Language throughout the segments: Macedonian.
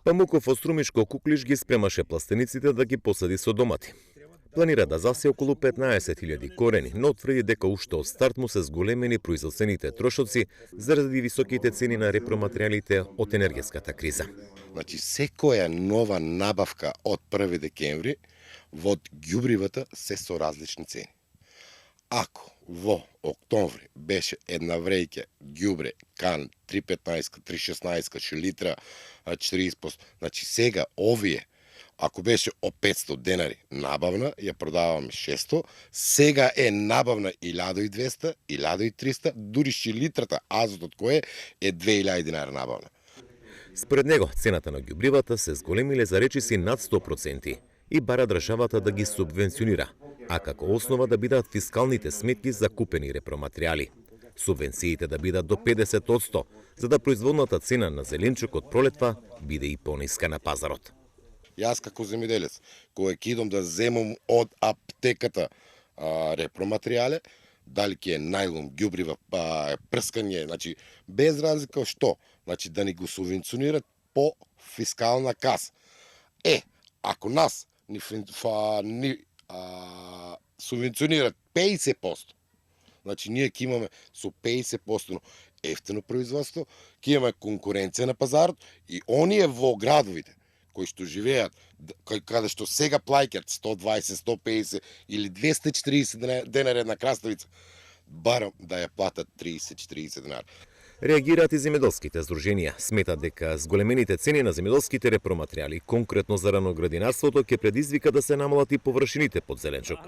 Памуков од Струмишко Куклиш ги спремаше пластениците да ги посади со домати. Планира да засе околу 15.000 корени, но тврди дека уште од старт му се зголемени производствените трошоци заради високите цени на repроматеријалите од енергетската криза. Значи, секоја нова набавка од 1 декември во ѓубривата се со различни цени. Ако во октомври беше една вреќа ѓубре кан 3,15, 3,16 шилитра, 40%, значи сега овие ако беше о 500 денари набавна, ја продаваме 600, сега е набавна 1200, 1300, дури шилитрата азотот кој е 2000 денари набавна. Според него, цената на ѓубривата се зголемиле за речиси над 100% и бара државата да ги субвенционира, а како основа да бидат фискалните сметки за купени repроматеријали. Субвенциите да бидат до 50%, за да производната цена на зеленчук од пролетва биде и пониска на пазарот. Јас како земјоделец, кој ќе идам да земам од аптеката repроматеријале, дали ќе е најлон, ѓубрива, прскање, значи без разлика што, значи да ни го субвенционират по фискална каса. Ако нас ни субвенционират 50%, значи ние ќе имаме со 50% ефтино производство, ќе имаме конкуренција на пазарот и оние во градовите кои што живеат, каде што сега плаќаат 120, 150 или 240 денари една краставица, барам да ја платат 30-40 денари. Реагираат и земјоделските здруженија. Сметат дека зголемените цени на земјоделските repроматеријали, конкретно за раноградинарството, ќе предизвика да се намалат и површините под зеленчук.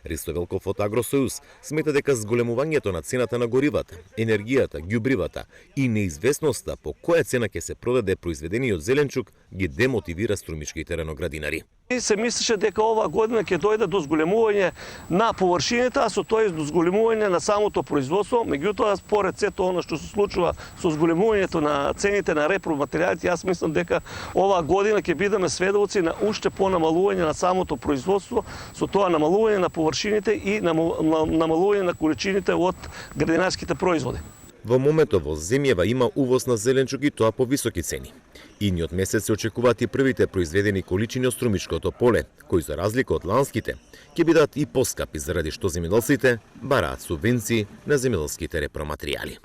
Ристо Велков од Агросојуз смета дека зголемувањето на цената на горивата, енергијата, ѓубривата и неизвестноста по која цена ќе се продаде произведениот зеленчук ги демотивира струмишките раноградинари. И се мислеше дека оваа година ќе дојде до зголемување на површините, а со тоа и до зголемување на самото производство. Меѓутоа, според сето оно што се случува со зголемувањето на цените на repроматеријалите, јас мислам дека оваа година ќе бидеме сведоци на уште понамалување на самото производство, со тоа намалување на површините и намалување на количините од градинарските производи. Во моментот во земјава има увоз на зеленчук и тоа по високи цени. Идниот месец се очекуваат и првите произведени количини од Струмишкото поле, кои за разлика од ланските, ќе бидат и поскапи заради што земјоделците бараат субвенции на земјоделските repроматеријали.